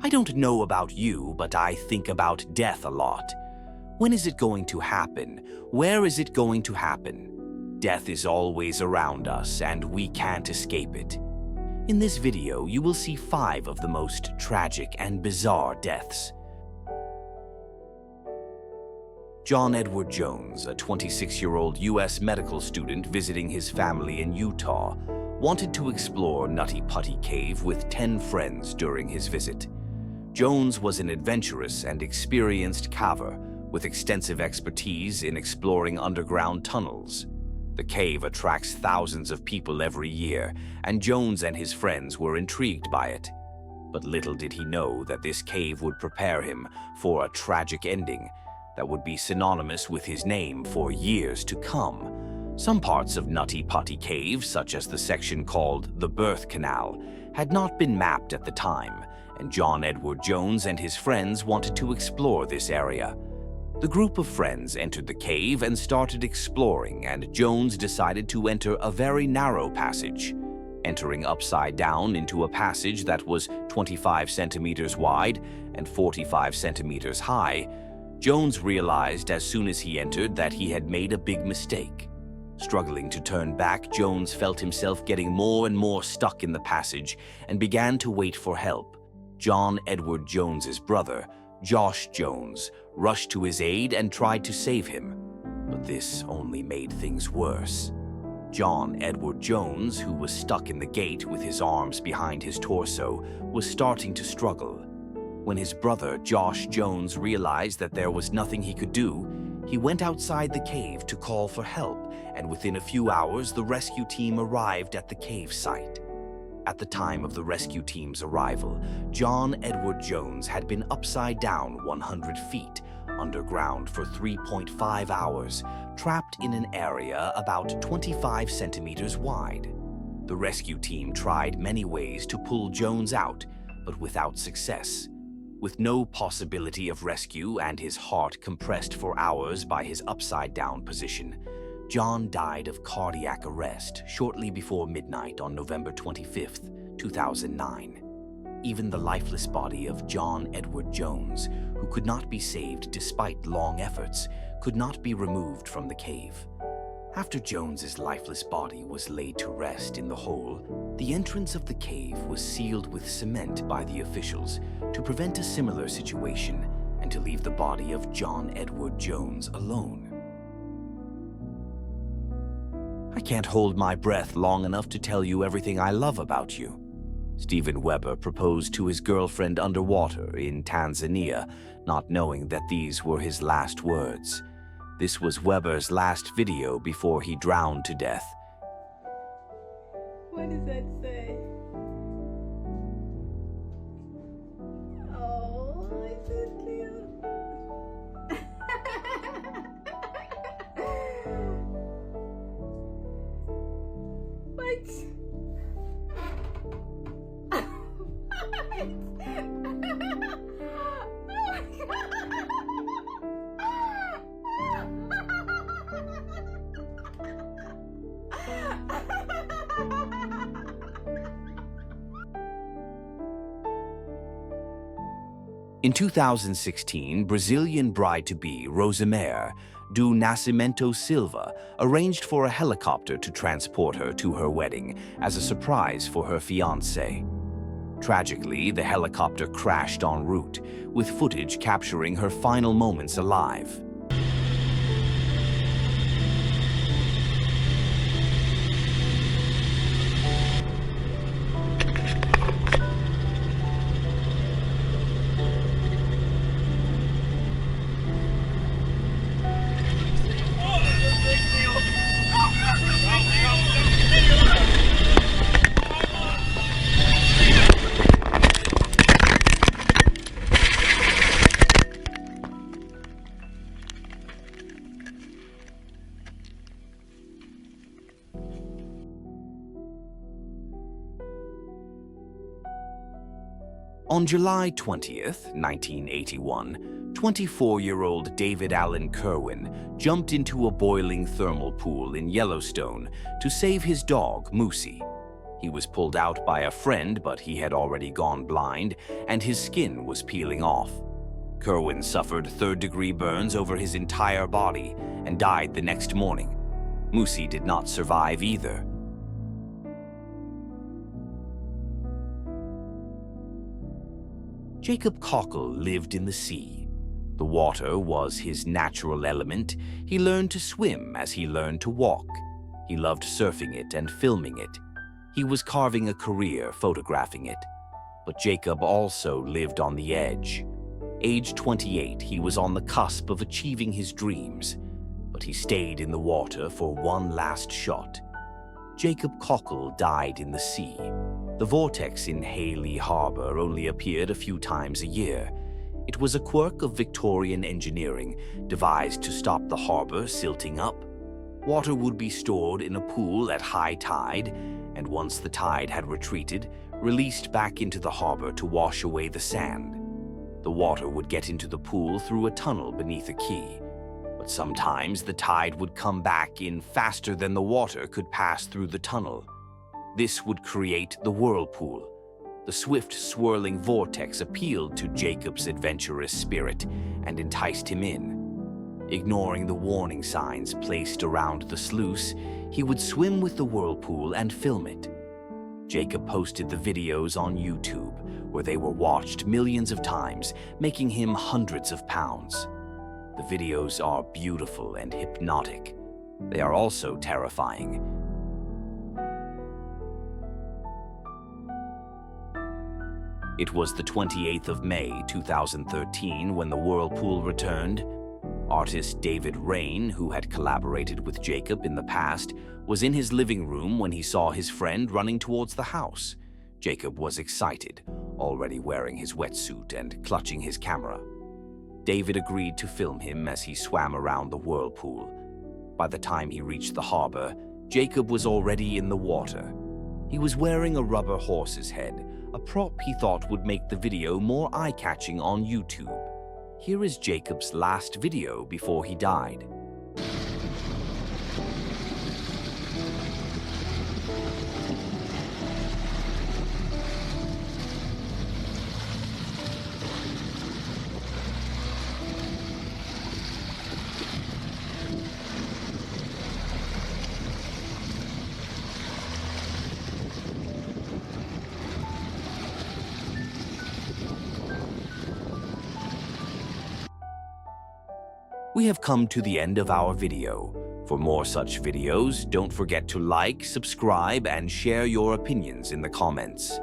I don't know about you, but I think about death a lot. When is it going to happen? Where is it going to happen? Death is always around us, and we can't escape it. In this video, you will see 5 of the most tragic and bizarre deaths. John Edward Jones, a 26-year-old U.S. medical student visiting his family in Utah, wanted to explore Nutty Putty Cave with 10 friends during his visit. Jones was an adventurous and experienced caver with extensive expertise in exploring underground tunnels. The cave attracts thousands of people every year, and Jones and his friends were intrigued by it. But little did he know that this cave would prepare him for a tragic ending that would be synonymous with his name for years to come. Some parts of Nutty Putty Cave, such as the section called the Birth Canal, had not been mapped at the time, and John Edward Jones and his friends wanted to explore this area. The group of friends entered the cave and started exploring, and Jones decided to enter a very narrow passage. Entering upside down into a passage that was 25 centimeters wide and 45 centimeters high, Jones realized as soon as he entered that he had made a big mistake. Struggling to turn back, Jones felt himself getting more and more stuck in the passage and began to wait for help. John Edward Jones's brother, Josh Jones, rushed to his aid and tried to save him, but this only made things worse. John Edward Jones, who was stuck in the gate with his arms behind his torso, was starting to struggle. When his brother, Josh Jones, realized that there was nothing he could do, he went outside the cave to call for help, and within a few hours, the rescue team arrived at the cave site. At the time of the rescue team's arrival, John Edward Jones had been upside down 100 feet underground for 3.5 hours, trapped in an area about 25 centimeters wide. The rescue team tried many ways to pull Jones out, but without success. With no possibility of rescue and his heart compressed for hours by his upside-down position, John died of cardiac arrest shortly before midnight on November 25, 2009. Even the lifeless body of John Edward Jones, who could not be saved despite long efforts, could not be removed from the cave. After Jones's lifeless body was laid to rest in the hole, the entrance of the cave was sealed with cement by the officials to prevent a similar situation and to leave the body of John Edward Jones alone. I can't hold my breath long enough to tell you everything I love about you. Steven Weber proposed to his girlfriend underwater in Tanzania, not knowing that these were his last words. This was Weber's last video before he drowned to death. What does that say? Oh, it's so cute. What? In 2016, Brazilian bride-to-be Rosemary do Nascimento Silva arranged for a helicopter to transport her to her wedding as a surprise for her fiancé. Tragically, the helicopter crashed en route, with footage capturing her final moments alive. On July 20th, 1981, 24-year-old David Allen Kerwin jumped into a boiling thermal pool in Yellowstone to save his dog, Moosey. He was pulled out by a friend, but he had already gone blind, and his skin was peeling off. Kerwin suffered third-degree burns over his entire body and died the next morning. Moosey did not survive either. Jacob Cockle lived in the sea. The water was his natural element. He learned to swim as he learned to walk. He loved surfing it and filming it. He was carving a career photographing it. But Jacob also lived on the edge. Age 28, he was on the cusp of achieving his dreams, but he stayed in the water for one last shot. Jacob Cockle died in the sea. The vortex in Haley Harbor only appeared a few times a year. It was a quirk of Victorian engineering, devised to stop the harbor silting up. Water would be stored in a pool at high tide, and once the tide had retreated, released back into the harbor to wash away the sand. The water would get into the pool through a tunnel beneath a quay, but sometimes the tide would come back in faster than the water could pass through the tunnel. This would create the whirlpool. The swift, swirling vortex appealed to Jacob's adventurous spirit and enticed him in. Ignoring the warning signs placed around the sluice, he would swim with the whirlpool and film it. Jacob posted the videos on YouTube, where they were watched millions of times, making him hundreds of pounds. The videos are beautiful and hypnotic. They are also terrifying. It was the 28th of May, 2013, when the whirlpool returned. Artist David Rain, who had collaborated with Jacob in the past, was in his living room when he saw his friend running towards the house. Jacob was excited, already wearing his wetsuit and clutching his camera. David agreed to film him as he swam around the whirlpool. By the time he reached the harbor, Jacob was already in the water. He was wearing a rubber horse's head, a prop he thought would make the video more eye-catching on YouTube. Here is Jacob's last video before he died. We have come to the end of our video. For more such videos, don't forget to like, subscribe, and share your opinions in the comments.